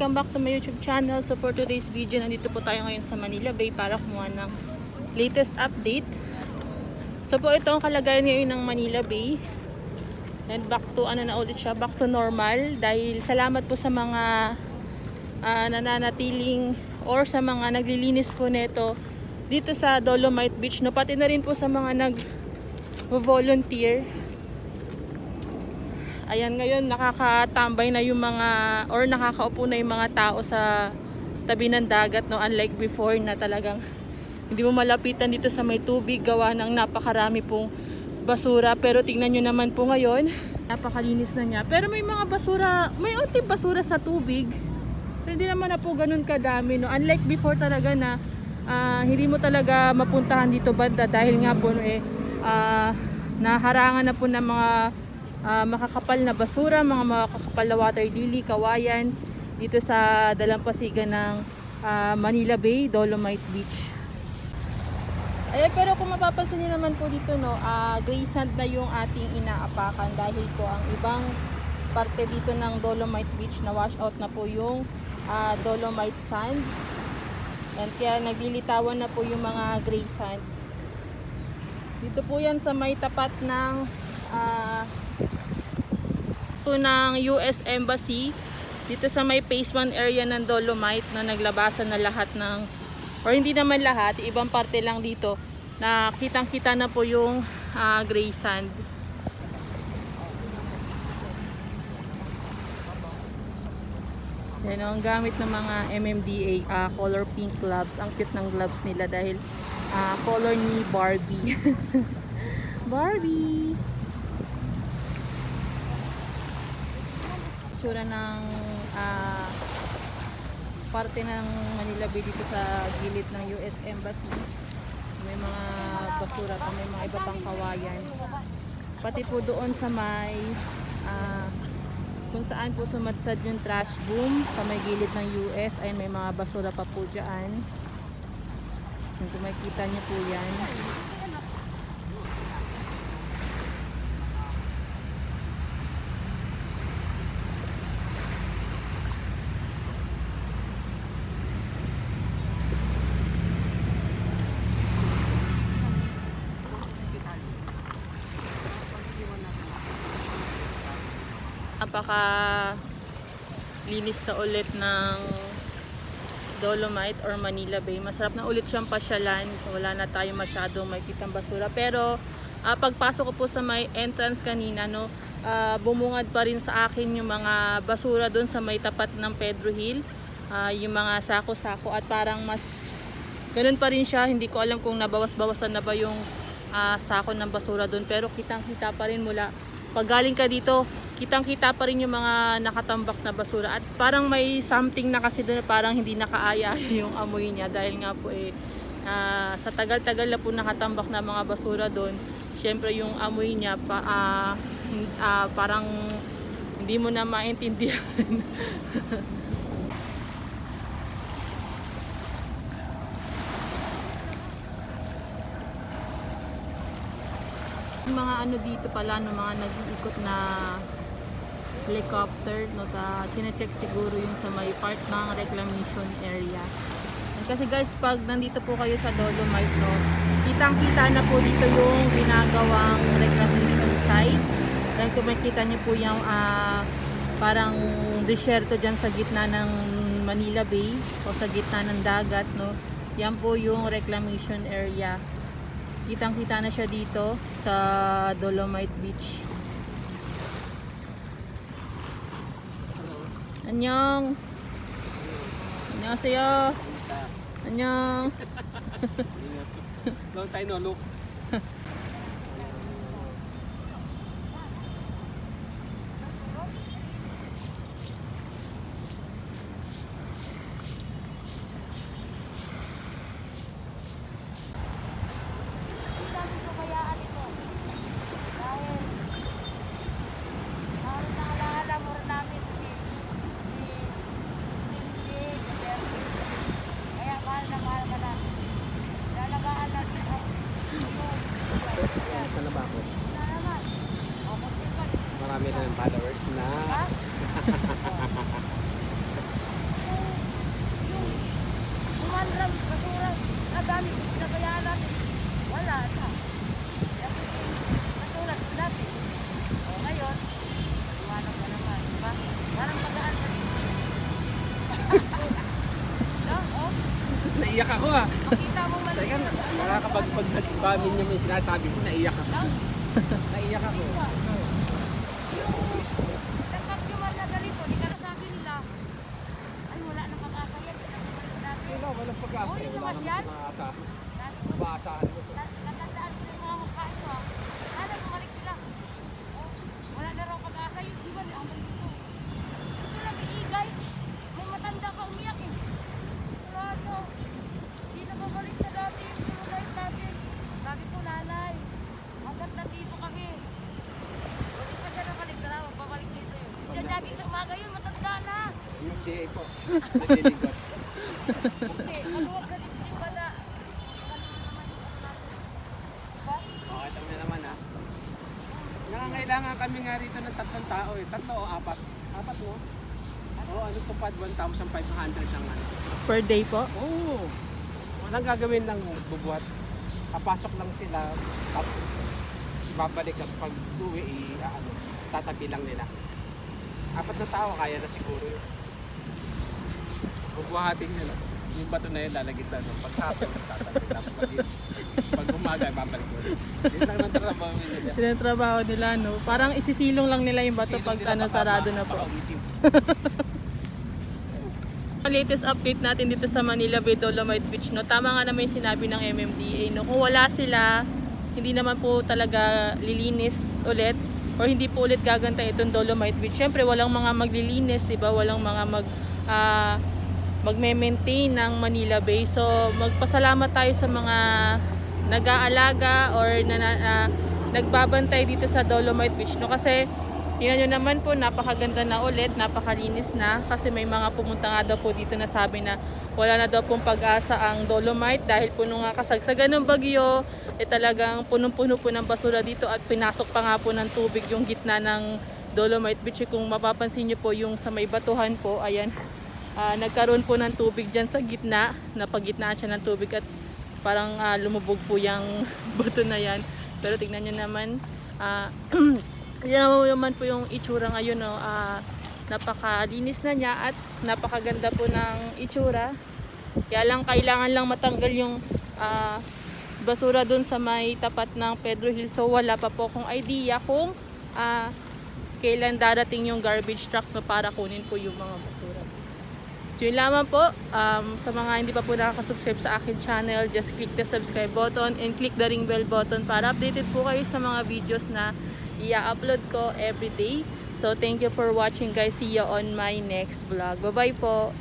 welcome back to my YouTube channel. So for today's video, nandito po tayo ngayon sa Manila Bay para kumuha ng latest update. So po ito ang kalagayan ngayon ng Manila Bay. And back to na ulit siya, back to normal. Dahil salamat po sa mga nananatiling or sa mga naglilinis po nito dito sa Dolomite Beach. No, pati na rin po sa mga nag-volunteer. Ayan, ngayon nakakatambay na yung mga or nakakaupo na yung mga tao sa tabi ng dagat, no, unlike before na talagang hindi mo malapitan dito sa may tubig gawa ng napakarami pong basura. Pero tingnan nyo naman po ngayon, napakalinis na niya. Pero may mga basura, may unting basura sa tubig. Pero hindi naman na po ganun kadami, no, unlike before talaga na hindi mo talaga mapuntahan dito banda dahil nga po naharangan na po ng mga makakapal na basura, mga makakapal na water lily, kawayan dito sa dalampasigan ng Manila Bay, Dolomite Beach. Pero kung mapapansin niyo naman po dito, no, gray sand na yung ating inaapakan dahil po ang ibang parte dito ng Dolomite Beach na wash out na po yung Dolomite sand. And kaya naglilitawan na po yung mga gray sand. Dito po yan sa may tapat ng ng US Embassy, dito sa may phase 1 area ng Dolomite na naglabasan na lahat ng, or hindi naman lahat, ibang parte lang dito na kitang kita na po yung gray sand. Yan ang gamit ng mga MMDA color pink gloves. Ang cute ng gloves nila dahil color ni Barbie. Barbie! Tsura ng parte ng Manila Bay dito sa gilid ng US Embassy. May mga basura at may mga iba pang kawayan. Pati po doon sa may kung saan po sumadsad yung trash boom sa may gilid ng US ay may mga basura pa po dyan. Kung makikita nyo po yan. Napaka linis na ulit ng Dolomite or Manila Bay. Masarap na ulit siyang pasyalan. So, wala na tayo masyadong makikitang basura. Pero pagpasok ko po sa may entrance kanina, no, bumungad pa rin sa akin yung mga basura doon sa may tapat ng Pedro Hill. Yung mga sako-sako at parang mas ganun pa rin siya. Hindi ko alam kung nabawas-bawasan na ba yung sako ng basura doon. Pero kitang-kita pa rin mula pag galing ka dito, kitang-kita pa rin yung mga nakatambak na basura at parang may something na kasi doon, parang hindi nakaaya yung amoy niya dahil nga po sa tagal-tagal na po nakatambak na mga basura doon. Syempre yung amoy niya parang hindi mo na maintindihan. Mga ano dito pala, no, mga nag-iikot na helicopter, no, sine-check siguro yung sa may part ng reclamation area. And kasi guys, pag nandito po kayo sa Dolomite, no, kitang-kita na po dito yung ginagawang reclamation site. Then kung makikita nyo po yung parang desierto dyan sa gitna ng Manila Bay o sa gitna ng dagat, no, yan po yung reclamation area. Kitang-kita na siya dito sa Dolomite Beach. Annyeong! Annyeonghaseyo! Annyeong! Long time no look. Marami na ng followers na. 200 basura na dami pinabayaan natin. Wala na. Kasi katulad po dati. O ngayon, iwanan ka naman, di ba? Parang magaan ka dito. No? Oh, Naiyak ako ah. makita mo man. Teka, nakakapag nag-bamin niya may sinasabi ko, naiyak ako. No? Naiyak ako. Nagkakyumar na ganito, di ka nasabi nila. Ay, wala nang pag-asa yan. Pinapabalik ko dati. Walang pag-asa. Oh, yung Wala lumas namang yan? pag-asa. Dati ko, Pag-aasahan ko. natandaan ko yung mga mukhain ko. Sana bumalik sila. Oh, wala na raw pag-asa yun. Di ba, hanggang dito. Ito lang iigay. May matanda ka umiyak eh. Wala no. Di na babalik na dati yung tulunay natin. Sabi ko, nanay, hanggang nandito kami. Hindi pa siya nakaligtara, babalik dito yun. Diyan lagi sa umaga yun, matanda na. Yung GA po. Naliligot. Hindi, maluwag sa dito wala. Diba? Okay, tama naman ha. Nangangailangan kami nga rito ng 3 tao eh. 3 o 4? 4 mo? Oo, ano tupad 1,500 ang ano. Per day po? Oo. Walang gagawin lang bubuhat. Papasok lang sila. Tapos babalik at pag uwi, ano, tatabi lang nila. 4 na tao, kaya na siguro yun. Bubuhatin nila. Yung bato na yun lalagay sa ano. Pag hapon, tatabi. Tapos pag umaga, babalik mo. Yun lang ang trabaho nila. Tinatrabaho nila, no? Parang isisilong lang nila yung bato pag ano, sarado na po. Ang latest update natin dito sa Manila Bay Dolomite Beach, no? Tama nga naman yung sinabi ng MMDA, no? Kung wala sila, hindi naman po talaga lilinis ulit or hindi po ulit gaganda itong Dolomite Beach. Siyempre, walang mga maglilinis, di ba? Walang mga magme-maintain ng Manila Bay. So, magpasalamat tayo sa mga nag-aalaga or nagbabantay dito sa Dolomite Beach, no? Kasi yun nyo naman po, napakaganda na ulit, napakalinis na kasi may mga pumunta nga daw po dito na sabi na wala na daw pong pag-asa ang Dolomite dahil puno nga kasagsagan ng bagyo, talagang punong-puno po ng basura dito at pinasok pa nga po ng tubig yung gitna ng Dolomite Beach. Kung mapapansin nyo po yung sa may batuhan po, ayan, nagkaroon po ng tubig dyan sa gitna, napagitnaan siya ng tubig at parang lumubog po yung bato na yan. Pero tignan nyo naman, yan naman po yung itsura ngayon, no? Napakalinis na niya at napakaganda po ng itsura. Kaya lang kailangan lang matanggal yung basura dun sa may tapat ng Pedro Hill. So wala pa po akong idea kung kailan darating yung garbage truck na para kunin po yung mga basura. So yun lamang po, sa mga hindi pa po nakaka-subscribe sa akin channel, just click the subscribe button and click the ring bell button para updated po kayo sa mga videos na i-upload ko everyday. So thank you for watching guys. See you on my next vlog. Bye bye po.